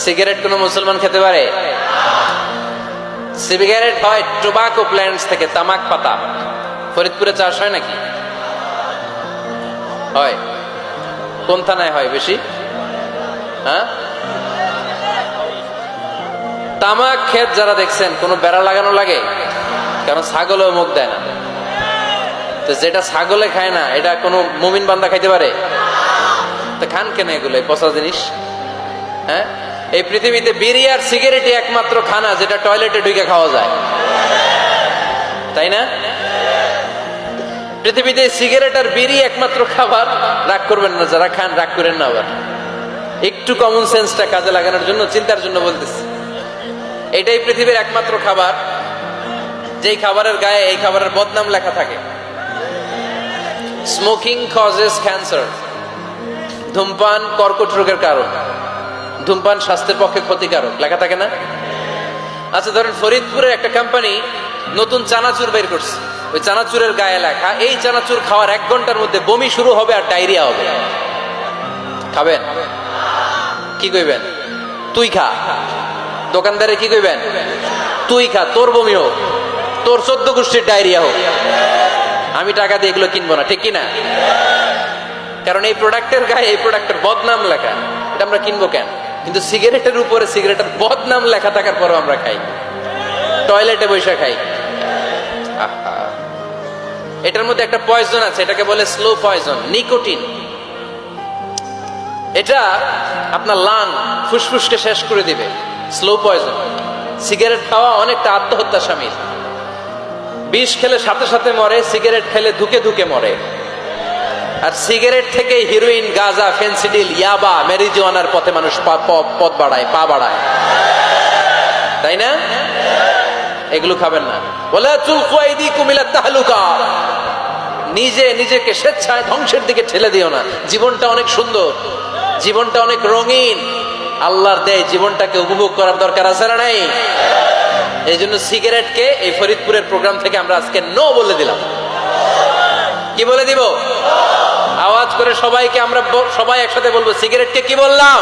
Cigarette কোন মুসলমান খেতে পারে? সিগারেট হয় টোবাকো প্ল্যান্টস থেকে, তামাক পাতা। ফরিদপুরে চাষ হয় নাকি? হয়। কোন থানায় হয় বেশি? হ্যাঁ, তামাক ক্ষেত যারা দেখছেন কোন বেড়া লাগানো লাগে? কারণ ছাগলেও মুখ দেয় না। তো যেটা ছাগলে খায় না এটা কোনো মুমিন বান্দা খাইতে পারে? তো খান কেন এগুলো, পচা জিনিস? হ্যাঁ, এই পৃথিবীতে বিড়ি আর সিগারেটই একমাত্র খানা যেটা টয়লেটে ঢুকে খাওয়া যায়, তাই না? পৃথিবীতে সিগারেট আর বিড়ি একমাত্র খাবার। রাগ করবেন না, যারা খান রাগ করেন না। আবার একটু কমন সেন্সটা কাজে লাগানোর জন্য, চিন্তার জন্য বলতেছি। এটাই পৃথিবীর একমাত্র খাবার যেই খাবারের গায়ে এই খাবারের বদনাম লেখা থাকে। Smoking causes cancer. ধূমপান কর্কট রোগের কারণ, ধূমপান স্বাস্থ্যের পক্ষে ক্ষতিকারক লেখা থাকে না? আচ্ছা ধরেন ফরিদপুরের একটা কোম্পানি নতুন চানাচুর বের করছে, ওই চানাচুরের গায়ে লেখা এই চানাচুর খাওয়ার 1 ঘন্টার মধ্যে বমি শুরু হবে আর ডায়রিয়া হবে। খাবেন? কি কইবেন? তুই খা। দোকানদারে কি কইবেন? তুই খা, তোর বমি হোক, তোর 14 গোষ্ঠীর ডায়রিয়া হোক, আমি টাকা দিয়ে এগুলো কিনবো না, ঠিক কিনা? কারণ এই প্রোডাক্টের গায়ে এই প্রোডাক্টের বদনাম লেখা, এটা আমরা কিনবো কেন? কিন্তু সিগারেটের উপরে সিগারেটের বদনাম লেখা থাকার পরও আমরা খাই, টয়লেটে বসে খাই। এটার মধ্যে একটা পয়জন আছে, এটাকে বলে স্লো পয়জন, নিকোটিন। এটা আপনার লাং, ফুসফুসকে শেষ করে দিবে। Slow poison. সিগারেট খাওয়া অনেকটা আত্মহত্যা শামিল। বিষ খেলে সাথে সাথে মরে, সিগারেট খেলে ধুকে ধুকে মরে। আর সিগারেট থেকে হিরোইন, গাঁজা, ফেন্সিডিল, ইয়াবা, ম্যারিজুয়ানার পথে মানুষ পথ বাড়ায়, পা বাড়ায়, তাই না? এগুলো খাবেন না। ওয়ালা তুলকু আইদিকুম ইলা তাহলুকা। নিজে নিজেকে স্বেচ্ছায় ধ্বংসের দিকে ঠেলে দিও না। জীবনটা অনেক সুন্দর, জীবনটা অনেক রঙিন, আল্লাহর দেয় জীবনটাকে উপভোগ করার দরকার আছে না নাই? এই জন্য সিগারেটকে এই ফরিদপুরের প্রোগ্রাম থেকে আমরা আজকে নো বলে দিলাম। কি বলে দিব? আওয়াজ করে সবাইকে আমরা সবাই একসাথে বলবো, সিগারেটকে কি বললাম?